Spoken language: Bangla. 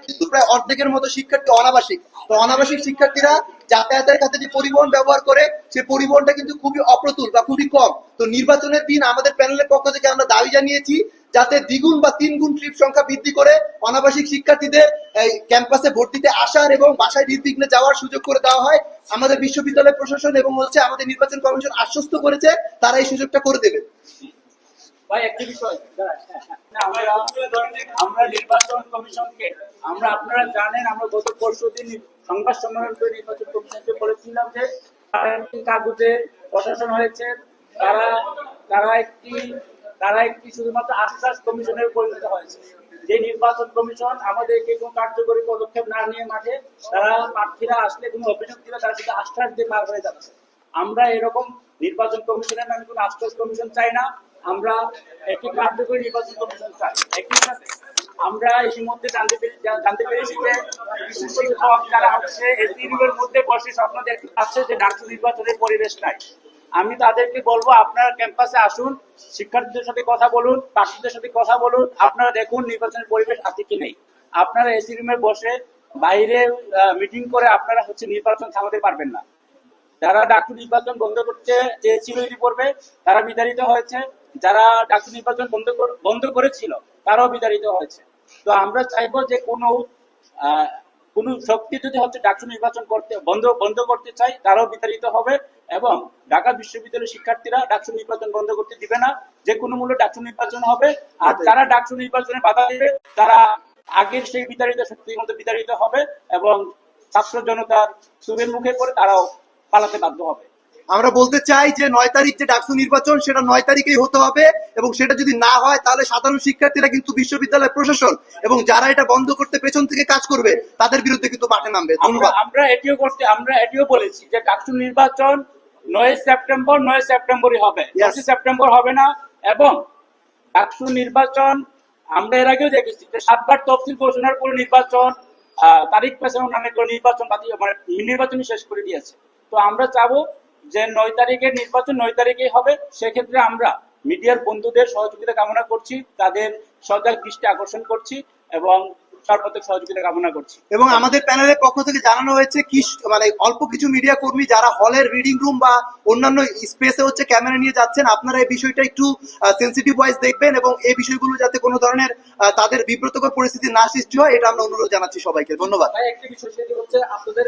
কিন্তু প্রায় অর্ধেকের মতো শিক্ষার্থী অনাবাসিক। তো অনাবাসিক শিক্ষার্থীরা যাতায়াতের ক্ষেত্রে যে পরিবহন ব্যবহার করে, সেই পরিবহনটা কিন্তু খুবই অপ্রতুল বা খুবই কম। তো নির্বাচনের দিন আমাদের প্যানেলের পক্ষ থেকে আমরা দাবি জানিয়েছি যাতে দ্বিগুণ বা তিনগুণ ট্রিপ সংখ্যা বৃদ্ধি করে অনাবাসিক শিক্ষার্থীদের এই ক্যাম্পাসে ভোট দিতে আসার এবং বাসায় নির্বিঘ্নে যাওয়ার সুযোগ করে দেওয়া হয়। আমাদের বিশ্ববিদ্যালয় প্রশাসন এবং আমাদের নির্বাচন কমিশন আশ্বস্ত করেছে তারা এই সুযোগটা করে দেবে। ভাই একটি বিষয়, আমরা নির্বাচন কমিশনকে আপনারা জানেন আমরা গত পরশুদিন সংবাদ সম্মেলন করে নির্বাচন কমিশনকে বলেছিলাম যে কাগজে প্রশাসন হয়েছে, তারা তারা একটি শুধুমাত্র আশ্বাস কমিশনের পরিণত হয়েছে। যে নির্বাচন কমিশন আমাদেরকে কোনো কার্যকরী পদক্ষেপ না নিয়ে মাঠে তারা প্রার্থীরা আসলে কোনো অভিযোগ দিলে তারা শুধু আশ্বাস দিয়ে পার হয়ে যাচ্ছে। আমরা এরকম নির্বাচন কমিশনের নামে কোনো আশ্বাস কমিশন চাই না, আমরা একটি কার্যকরী নির্বাচন কমিশন চাই। একই সাথে আমরা ইতিমধ্যে জানতে পেরেছি যে কিছু শিক্ষক যারা হচ্ছে এসডিইউর মধ্যে বসে স্বপ্ন দেখছে যে ডাকসু নির্বাচনের পরিবেশ নাই। আমি তাদেরকে বলবো আপনারা ক্যাম্পাসে আসুন, শিক্ষার্থীদের সাথে কথা বলুন, প্রার্থীদের সাথে কথা বলুন, আপনারা দেখুন নির্বাচনের পরিবেশ আছে কি নেই। আপনারা এসি রুমে বসে বাইরে মিটিং করে আপনারা নির্বাচন থামাতে পারবেন না। যারা ডাকসু নির্বাচন বন্ধ করতে চেয়েছিল ইতিপূর্বে তারা বিতাড়িত হয়েছে, যারা ডাকসু নির্বাচন বন্ধ করেছিল তারাও বিতাড়িত হয়েছে। তো আমরা চাইবো যে কোন শক্তি যদি ডাকসু নির্বাচন বন্ধ করতে চাই তারাও বিতাড়িত হবে, এবং ঢাকা বিশ্ববিদ্যালয়ের শিক্ষার্থীরা ডাকসু নির্বাচন বন্ধ করতে দিবে না। যে কোনো মূল্যে ডাকসু নির্বাচন হবে, আর যারা ডাকসু নির্বাচনে বাধা দেবে তারা আগের সেই বিতাড়িত শক্তির মতো বিতাড়িত হবে এবং ছাত্র জনতার সুরের মুখে পড়ে তারাও পালাতে বাধ্য হবে। আমরা বলতে চাই যে 9 তারিখ যে ডাকসু নির্বাচন সেটা 9 তারিখেই হতে হবে, এবং সেটা যদি না হয় তাহলে সাধারণ শিক্ষার্থীরা কিন্তু বিশ্ববিদ্যালয় প্রশাসন এবং যারা এটা বন্ধ করতে পেছন থেকে কাজ করবে তাদের বিরুদ্ধে কিন্তু মাঠে নামবে। আমরা এটিও বলেছি যে ডাকসু নির্বাচন 9 সেপ্টেম্বরই হবে, 10 সেপ্টেম্বর হবে না। এবং ডাকসু নির্বাচন আমরা এর আগেও দেখেছি যে 7বার তফসিল ঘোষণার পরে নির্বাচন তারিখ পেছানোর নামে নির্বাচনই শেষ করে দিয়েছে। তো আমরা চাবো যে 9 তারিখের নির্বাচন 9 তারিখেই হবে। সেক্ষেত্রে আমরা মিডিয়ার বন্ধুদের সহযোগিতা কামনা করছি, তাদের সজাগ দৃষ্টি আকর্ষণ করছি এবং সর্বাত্মক সহযোগিতা কামনা করছি। এবং আমাদের প্যানেলের পক্ষ থেকে জানানো হয়েছে কি অল্প কিছু মিডিয়া কর্মী যারা হলের রিডিং রুম বা অন্যান্য স্পেসে ক্যামেরা নিয়ে যাচ্ছেন, আপনারা এই বিষয়টা একটু সেন্সিটিভ ওয়াইজ দেখবেন এবং এই বিষয়গুলো যাতে কোনো ধরনের তাদের বিব্রতকর পরিস্থিতি না সৃষ্টি হয় এটা আমরা অনুরোধ জানাচ্ছি সবাইকে। ধন্যবাদ। একটি বিষয় সেটি হচ্ছে আপনাদের